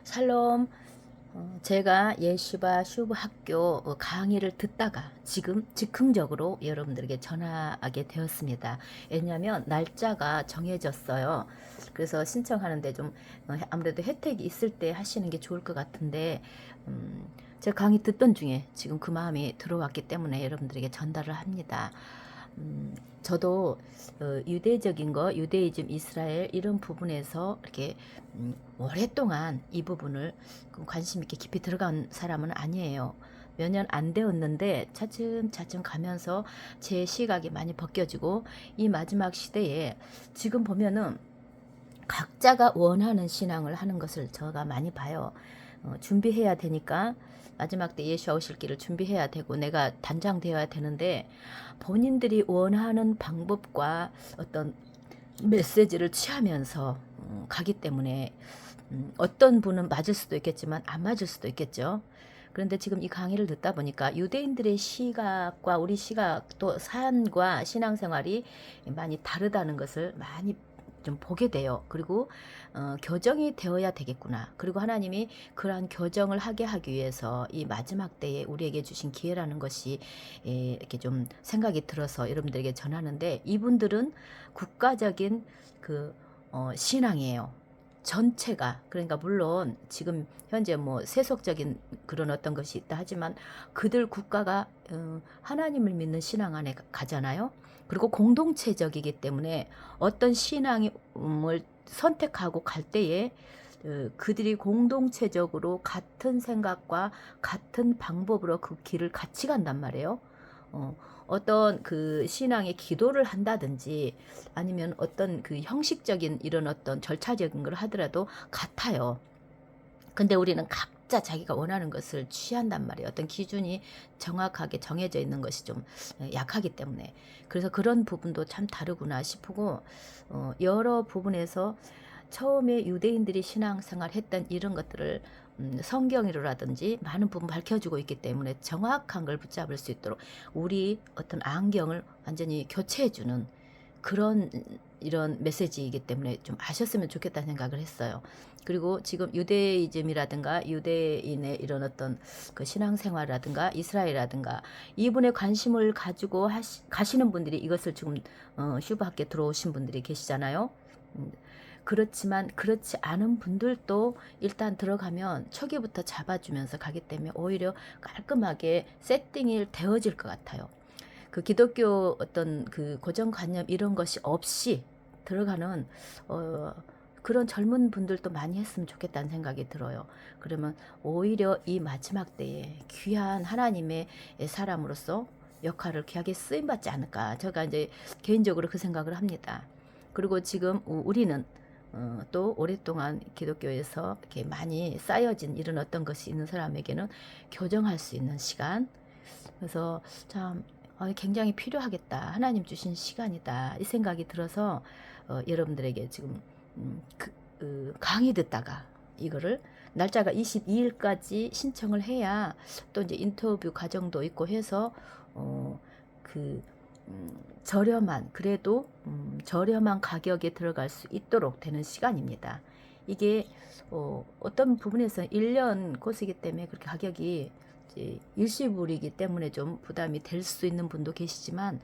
샬롬. 제가 예시바 슈브 학교 강의를 듣다가 지금 즉흥적으로 여러분들에게 전하게 되었습니다. 왜냐하면 날짜가 정해졌어요. 그래서 신청하는데 좀 아무래도 혜택이 있을 때 하시는 게 좋을 것 같은데, 제가 강의 듣던 중에 지금 그 마음이 들어왔기 때문에 여러분들에게 전달을 합니다. 저도 유대적인 거, 유대이즘, 이스라엘 이런 부분에서 이렇게 오랫동안 이 부분을 관심 있게 깊이 들어간 사람은 아니에요. 몇 년 안 되었는데 차츰차츰 가면서 제 시각이 많이 벗겨지고, 이 마지막 시대에 지금 보면은 각자가 원하는 신앙을 하는 것을 제가 많이 봐요. 준비해야 되니까 마지막 때 예수 오실 길을 준비해야 되고 내가 단장되어야 되는데, 본인들이 원하는 방법과 어떤 메시지를 취하면서 가기 때문에 어떤 분은 맞을 수도 있겠지만 안 맞을 수도 있겠죠. 그런데 지금 이 강의를 듣다 보니까 유대인들의 시각과 우리 시각, 또 삶과 신앙생활이 많이 다르다는 것을 많이 좀 보게 돼요. 그리고 교정이 되어야 되겠구나. 그리고 하나님이 그러한 교정을 하기 위해서 이 마지막 때에 우리에게 주신 기회라는 것이 이렇게 좀 생각이 들어서 여러분들에게 전하는데, 이분들은 국가적인 그 신앙이에요. 전체가. 그러니까 물론 지금 현재 뭐 세속적인 그런 어떤 것이 있다 하지만, 그들 국가가 하나님을 믿는 신앙 안에 가잖아요. 그리고 공동체적이기 때문에 어떤 신앙을 선택하고 갈 때에 그들이 공동체적으로 같은 생각과 같은 방법으로 그 길을 같이 간단 말이에요. 어떤 그 신앙의 기도를 한다든지 아니면 어떤 그 형식적인 이런 어떤 절차적인 걸 하더라도 같아요. 근데 우리는 각자 자기가 원하는 것을 취한단 말이에요. 어떤 기준이 정확하게 정해져 있는 것이 좀 약하기 때문에. 그래서 그런 부분도 참 다르구나 싶고, 여러 부분에서 처음에 유대인들이 신앙생활 했던 이런 것들을 성경으로라든지 많은 부분 밝혀주고 있기 때문에 정확한 걸 붙잡을 수 있도록 우리 어떤 안경을 완전히 교체해주는 그런 이런 메시지이기 때문에 좀 아셨으면 좋겠다는 생각을 했어요. 그리고 지금 유대이즘이라든가 유대인의 이런 어떤 그 신앙생활이라든가 이스라엘이라든가 이분의 관심을 가지고 가시는 분들이 이것을 지금 슈브학교에 들어오신 분들이 계시잖아요. 그렇지만 그렇지 않은 분들도 일단 들어가면 초기부터 잡아주면서 가기 때문에 오히려 깔끔하게 세팅이 되어질 것 같아요. 그 기독교 어떤 그 고정관념 이런 것이 없이 들어가는 그런 젊은 분들도 많이 했으면 좋겠다는 생각이 들어요. 그러면 오히려 이 마지막 때에 귀한 하나님의 사람으로서 역할을 귀하게 쓰임받지 않을까. 제가 이제 개인적으로 그 생각을 합니다. 그리고 지금 우리는 또 오랫동안 기독교에서 이렇게 많이 쌓여진 이런 어떤 것이 있는 사람에게는 교정할 수 있는 시간. 그래서 참 굉장히 필요하겠다. 하나님 주신 시간이다. 이 생각이 들어서 여러분들에게 지금 강의 듣다가 이거를 날짜가 22일까지 신청을 해야 또 이제 인터뷰 과정도 있고 해서 그 저렴한, 그래도 저렴한 가격에 들어갈 수 있도록 되는 시간입니다. 이게 어떤 부분에서는 1년 코스이기 때문에 그렇게 가격이 이제 일시불이기 때문에 좀 부담이 될 수 있는 분도 계시지만,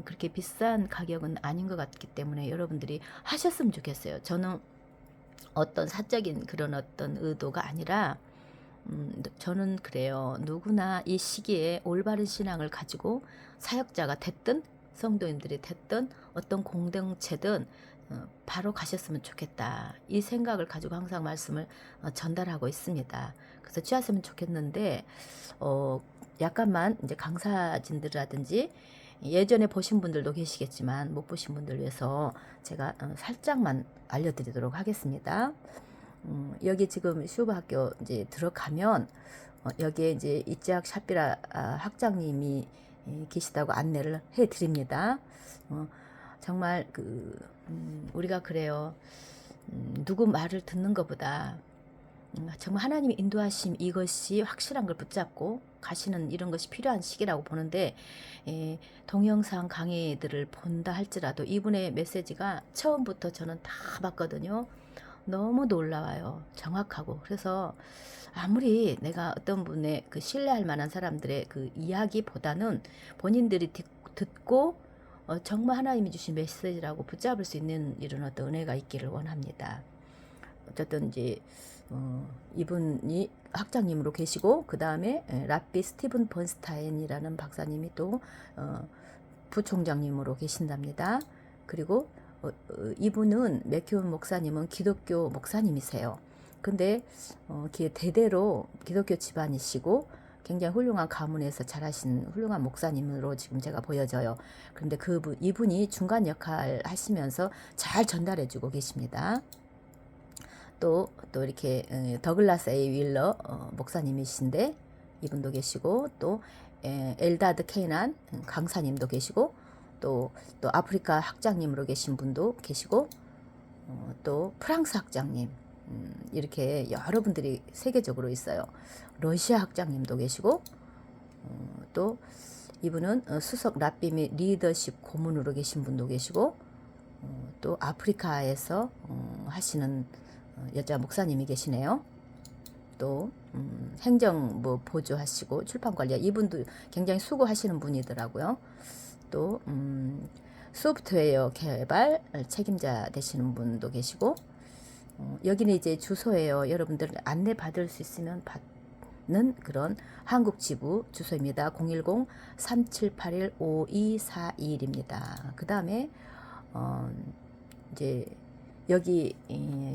그렇게 비싼 가격은 아닌 것 같기 때문에 여러분들이 하셨으면 좋겠어요. 저는 어떤 사적인 그런 어떤 의도가 아니라, 저는 그래요. 누구나 이 시기에 올바른 신앙을 가지고 사역자가 됐든 성도님들이 됐든 어떤 공동체든 바로 가셨으면 좋겠다. 이 생각을 가지고 항상 말씀을 전달하고 있습니다. 그래서 취하셨으면 좋겠는데, 약간만 이제 강사진들이라든지 예전에 보신 분들도 계시겠지만 못 보신 분들 위해서 제가 살짝만 알려드리도록 하겠습니다. 여기 지금 슈브 학교 이제 들어가면 여기에 이제 이재학 샤피라 학장님이 계시다고 안내를 해 드립니다. 정말 우리가 그래요. 누구 말을 듣는 것보다 정말 하나님의 인도하심, 이것이 확실한 걸 붙잡고 가시는 이런 것이 필요한 시기라고 보는데, 동영상 강의들을 본다 할지라도 이분의 메시지가 처음부터 저는 다 봤거든요. 너무 놀라워요. 정확하고. 그래서 아무리 내가 어떤 분의 그 신뢰할 만한 사람들의 그 이야기보다는 본인들이 듣고 정말 하나님이 주신 메시지라고 붙잡을 수 있는 이런 어떤 은혜가 있기를 원합니다. 어쨌든 이제 이분이 학장님으로 계시고 그 다음에 랍비 스티븐 번스타인이라는 박사님이 또 부총장님으로 계신답니다. 그리고 이분은 맥큐온 목사님은 기독교 목사님이세요. 근데 대대로 기독교 집안이시고 굉장히 훌륭한 가문에서 자라신 훌륭한 목사님으로 지금 제가 보여져요. 그런데 이분이 중간 역할 하시면서 잘 전달해주고 계십니다. 또 이렇게 더글라스 A 윌러 목사님이신데 이분도 계시고 또 엘다드 케이난 강사님도 계시고 또 아프리카 학장님으로 계신 분도 계시고 또 프랑스 학장님 이렇게 여러분들이 세계적으로 있어요. 러시아 학장님도 계시고 또 이분은 수석 랍비 및 리더십 고문으로 계신 분도 계시고 또 아프리카에서 하시는 여자 목사님이 계시네요. 또 행정부 보조하시고 출판관리야 이분도 굉장히 수고하시는 분이더라고요. 또 소프트웨어 개발 책임자 되시는 분도 계시고 여기는 이제 주소예요. 여러분들 안내 받을 수 있으면 받는 그런 한국 지부 주소입니다. 010-3781-5241입니다. 그 다음에 이제 여기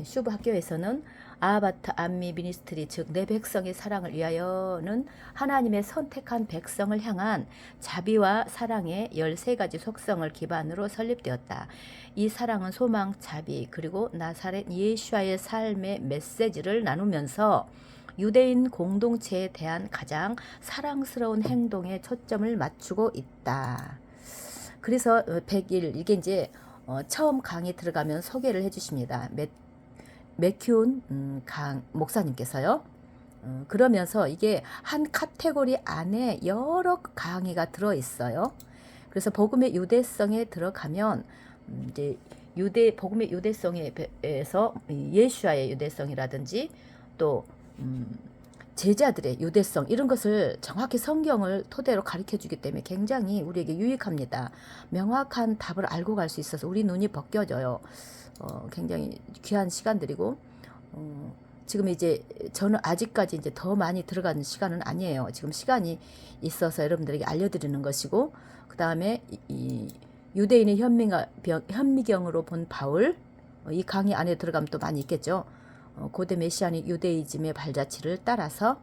슈브 학교에서는 아바트 안미 미니스트리 즉 내 백성의 사랑을 위하여는 하나님의 선택한 백성을 향한 자비와 사랑의 13가지 속성을 기반으로 설립되었다. 이 사랑은 소망, 자비 그리고 나사렛 예수와의 삶의 메시지를 나누면서 유대인 공동체에 대한 가장 사랑스러운 행동에 초점을 맞추고 있다. 그래서 100일 이게 이제 처음 강의 들어가면 소개를 해주십니다. 맥큐온 목사님께서요. 그러면서 이게 한 카테고리 안에 여러 강의가 들어있어요. 그래서 복음의 유대성에 들어가면 이제 복음의 유대성에서 예수와의 유대성이라든지 또 제자들의 유대성 이런 것을 정확히 성경을 토대로 가르쳐 주기 때문에 굉장히 우리에게 유익합니다. 명확한 답을 알고 갈 수 있어서 우리 눈이 벗겨져요. 굉장히 귀한 시간들이고 지금 이제 저는 아직까지 이제 더 많이 들어가는 시간은 아니에요. 지금 시간이 있어서 여러분들에게 알려드리는 것이고 그 다음에 이 유대인의 현미경으로 본 바울 이 강의 안에 들어가면 또 많이 있겠죠. 고대 메시아닉 유대이즘의 발자취를 따라서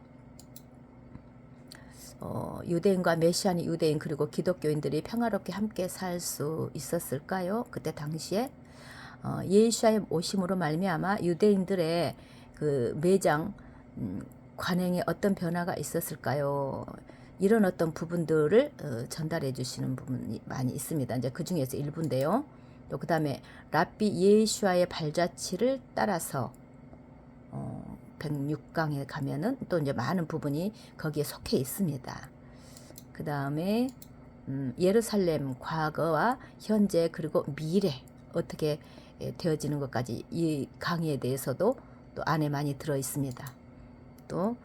유대인과 메시아닉 유대인 그리고 기독교인들이 평화롭게 함께 살 수 있었을까요? 그때 당시에 예수와의 오심으로 말미암아 유대인들의 그 매장 관행에 어떤 변화가 있었을까요? 이런 어떤 부분들을 전달해 주시는 부분이 많이 있습니다. 이제 그 중에서 일부인데요. 또 그 다음에 랍비 예수와의 발자취를 따라서 106강에 가면은 또 이제 많은 부분이 거기에 속해 있습니다. 그 다음에 예루살렘 과거와 현재 그리고 미래 어떻게 되어지는 것까지 이 강의에 대해서도 또 안에 많이 들어 있습니다. 또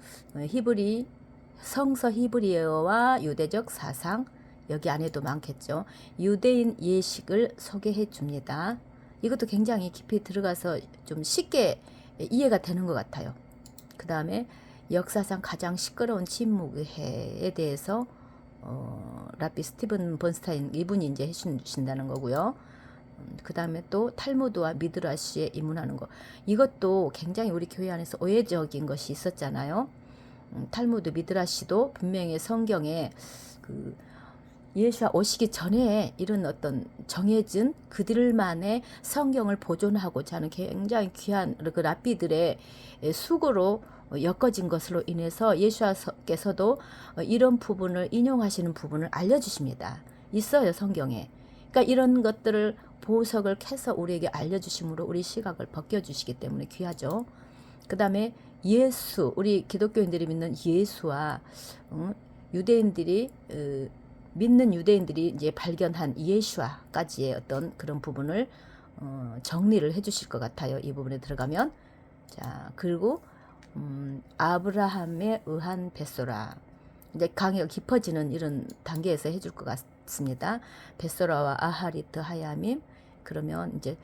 성서 히브리어와 유대적 사상 여기 안에도 많겠죠. 유대인 예식을 소개해 줍니다. 이것도 굉장히 깊이 들어가서 좀 쉽게 이해가 되는 것 같아요. 그 다음에 역사상 가장 시끄러운 침묵의 해에 대해서 랍비 스티븐 번스타인 이분이 이제 해주신다는 거고요. 그 다음에 또 탈무드와 미드라시에 입문하는 거 이것도 굉장히 우리 교회 안에서 오해적인 것이 있었잖아요. 탈무드 미드라시도 분명히 성경에 그 예수와 오시기 전에 이런 어떤 정해진 그들만의 성경을 보존하고자 하는 굉장히 귀한 그 랍비들의 수고로 엮어진 것으로 인해서 예수께서도 이런 부분을 인용하시는 부분을 알려주십니다. 있어요 성경에. 그러니까 이런 것들을 보석을 캐서 우리에게 알려주심으로 우리 시각을 벗겨주시기 때문에 귀하죠. 그 다음에 예수 우리 기독교인들이 믿는 예수와 유대인들이 믿는 유대인들이 이제 발견한 예수와까지의 어떤 그런 부분을 정리를 해 주실 것 같아요. 이 부분에 들어가면. 자, 그리고 아브라함에 의한 벳소라. 이제 강의가 깊어지는 이런 단계에서 해줄 것 같습니다. 벳소라와 아하리트 하야밈. 그러면 이제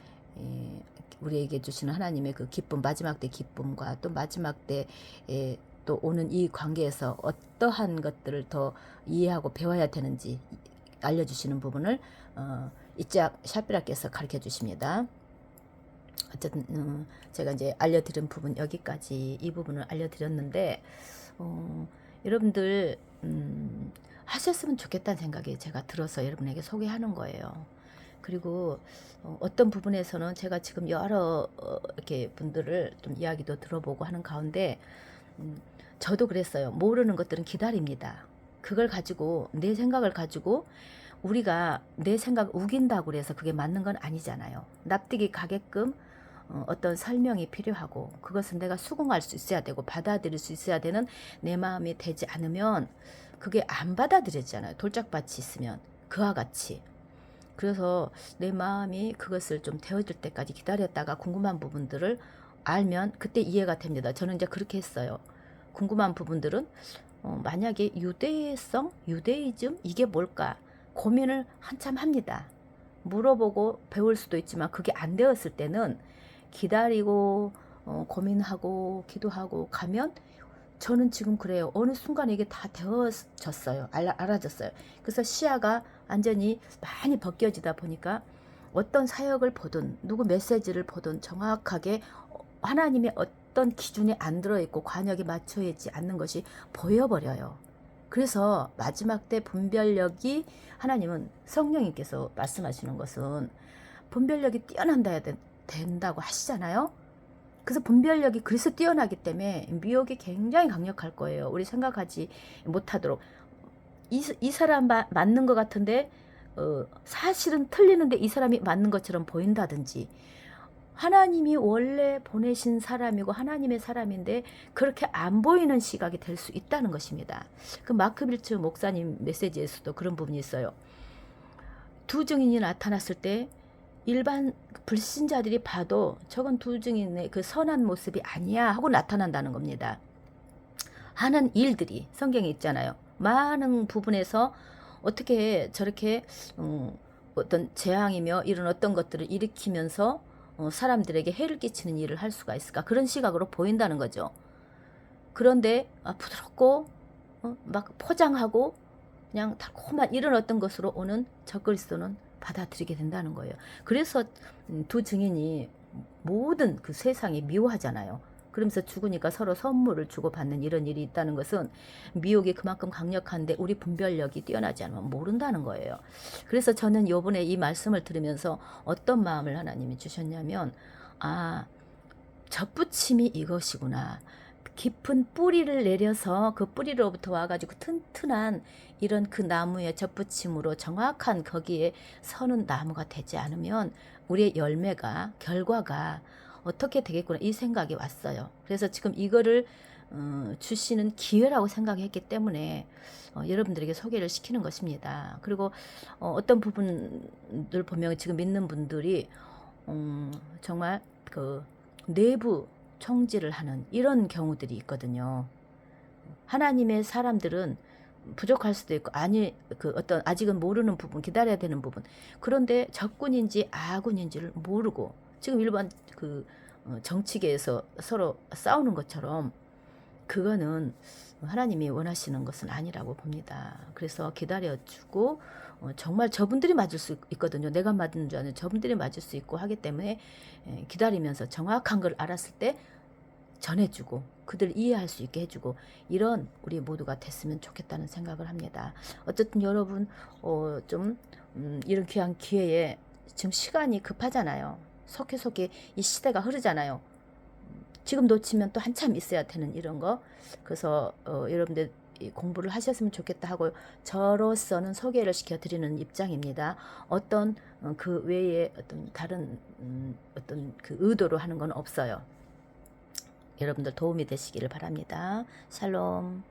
우리에게 주시는 하나님의 그 기쁨, 마지막 때 기쁨과 또 마지막 때에 또 오는 이 관계에서 어떠한 것들을 더 이해하고 배워야 되는지 알려주시는 부분을 이짝 샤피라께서 가르쳐 주십니다. 어쨌든 제가 이제 알려드린 부분 여기까지 이 부분을 알려드렸는데 여러분들 하셨으면 좋겠다는 생각이 제가 들어서 여러분에게 소개하는 거예요. 그리고 어떤 부분에서는 제가 지금 여러 이렇게 분들을 좀 이야기도 들어보고 하는 가운데 저도 그랬어요. 모르는 것들은 기다립니다. 그걸 가지고 내 생각을 가지고 우리가 내 생각 우긴다고 해서 그게 맞는 건 아니잖아요. 납득이 가게끔 어떤 설명이 필요하고 그것은 내가 수긍할 수 있어야 되고 받아들일 수 있어야 되는 내 마음이 되지 않으면 그게 안 받아들여지잖아요. 돌짝밭이 있으면 그와 같이. 그래서 내 마음이 그것을 좀 데워질 때까지 기다렸다가 궁금한 부분들을 알면 그때 이해가 됩니다. 저는 이제 그렇게 했어요. 궁금한 부분들은 만약에 유대성, 유대이즘 이게 뭘까 고민을 한참 합니다. 물어보고 배울 수도 있지만 그게 안 되었을 때는 기다리고 고민하고 기도하고 가면 저는 지금 그래요. 어느 순간 이게 다 되어졌어요. 알아졌어요. 그래서 시야가 완전히 많이 벗겨지다 보니까 어떤 사역을 보든 누구 메시지를 보든 정확하게 하나님의 어떤 기준에 안 들어있고 관역에 맞춰있지 않는 것이 보여버려요. 그래서 마지막 때 분별력이 하나님은 성령님께서 말씀하시는 것은 분별력이 뛰어난다 된다고 하시잖아요. 그래서 분별력이 그래서 뛰어나기 때문에 미혹이 굉장히 강력할 거예요. 우리 생각하지 못하도록 이 사람 맞는 것 같은데 사실은 틀리는데 이 사람이 맞는 것처럼 보인다든지 하나님이 원래 보내신 사람이고 하나님의 사람인데 그렇게 안 보이는 시각이 될 수 있다는 것입니다. 그 마크 빌츠 목사님 메시지에서도 그런 부분이 있어요. 두 증인이 나타났을 때 일반 불신자들이 봐도 저건 두 증인의 그 선한 모습이 아니야 하고 나타난다는 겁니다. 하는 일들이 성경에 있잖아요. 많은 부분에서 어떻게 저렇게 어떤 재앙이며 이런 어떤 것들을 일으키면서 사람들에게 해를 끼치는 일을 할 수가 있을까? 그런 시각으로 보인다는 거죠. 그런데 부드럽고 막 포장하고 그냥 달콤한 이런 어떤 것으로 오는 적그리스도는 받아들이게 된다는 거예요. 그래서 두 증인이 모든 그 세상이 미워하잖아요. 그러면서 죽으니까 서로 선물을 주고받는 이런 일이 있다는 것은 미혹이 그만큼 강력한데 우리 분별력이 뛰어나지 않으면 모른다는 거예요. 그래서 저는 요번에 이 말씀을 들으면서 어떤 마음을 하나님이 주셨냐면 접붙임이 이것이구나. 깊은 뿌리를 내려서 그 뿌리로부터 와가지고 튼튼한 이런 그 나무의 접붙임으로 정확한 거기에 서는 나무가 되지 않으면 우리의 열매가 결과가 어떻게 되겠구나 이 생각이 왔어요. 그래서 지금 이거를 주시는 기회라고 생각했기 때문에 여러분들에게 소개를 시키는 것입니다. 그리고 어떤 부분들 보면 지금 믿는 분들이 정말 그 내부 총질을 하는 이런 경우들이 있거든요. 하나님의 사람들은 부족할 수도 있고 그 어떤 아직은 모르는 부분 기다려야 되는 부분 그런데 적군인지 아군인지를 모르고 지금 일반 그 정치계에서 서로 싸우는 것처럼 그거는 하나님이 원하시는 것은 아니라고 봅니다. 그래서 기다려주고 정말 저분들이 맞을 수 있거든요. 내가 맞는 줄 아는 저분들이 맞을 수 있고 하기 때문에 기다리면서 정확한 걸 알았을 때 전해주고 그들 이해할 수 있게 해주고 이런 우리 모두가 됐으면 좋겠다는 생각을 합니다. 어쨌든 여러분 좀 이런 귀한 기회에 지금 시간이 급하잖아요. 속히 이 시대가 흐르잖아요. 지금 놓치면 또 한참 있어야 되는 이런 거. 그래서 여러분들 공부를 하셨으면 좋겠다 하고 저로서는 소개를 시켜드리는 입장입니다. 어떤 그 외에 어떤 다른 어떤 그 의도로 하는 건 없어요. 여러분들 도움이 되시기를 바랍니다. 샬롬.